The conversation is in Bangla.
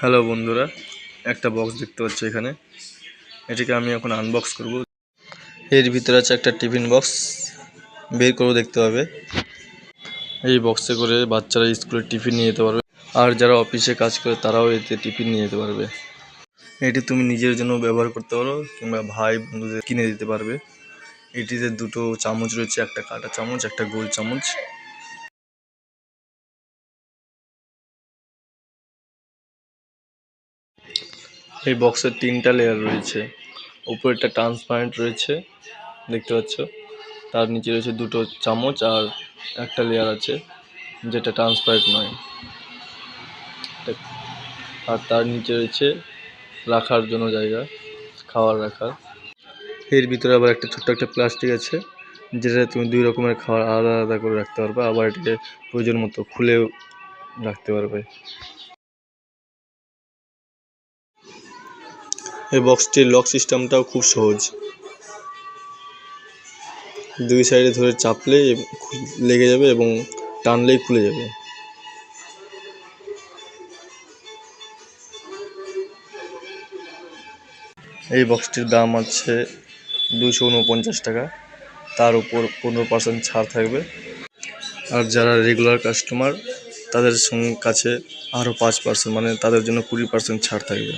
হ্যালো বন্ধুরা, একটা বক্স দেখতে পাচ্ছি এখানে। এটিকে আমি এখন আনবক্স করব। এর ভিতরে আছে একটা টিফিন বক্স, বের করে দেখতে হবে। এই বক্সে করে বাচ্চারা স্কুলে টিফিন নিয়ে যেতে পারবে, আর যারা অফিসে কাজ করে তারাও এতে টিফিন নিয়ে যেতে পারবে। এটি তুমি নিজের জন্য ব্যবহার করতে পারো কিংবা ভাই বন্ধুদের কিনে দিতে পারবে। এটিতে দুটো চামচ রয়েছে, একটা কাঁটা চামচ, একটা গোল চামচ। এই বক্সের 3টা লেয়ার রয়েছে। উপরেরটা ট্রান্সপারেন্ট রয়েছে, দেখতে পাচ্ছ। তার নিচে রয়েছে দুটো চামচ, আর একটা লেয়ার আছে যেটা ট্রান্সপারেন্ট নয়। আর তার নিচে রয়েছে রাখার জন্য জায়গা, খাবার রাখার। এর ভিতরে আবার একটা ছোট্ট একটা প্লাস্টিক আছে, যেটা তুমি 2 রকমের খাবার আলাদা আলাদা করে রাখতে পারবে, আবার এটাকে প্রয়োজন মতো খুলেও রাখতে পারবে। এই বক্সটির লক সিস্টেমটাও খুব সহজ। 2 সাইডে ধরে চাপলে লেগে যাবে এবং টানলেই খুলে যাবে। এই বক্সটির দাম আছে 249 টাকা। তার উপর 15% ছাড় থাকবে। আর যারা রেগুলার কাস্টমার তাদের কাছে আরও 5%, মানে তাদের জন্য 20% ছাড় থাকবে।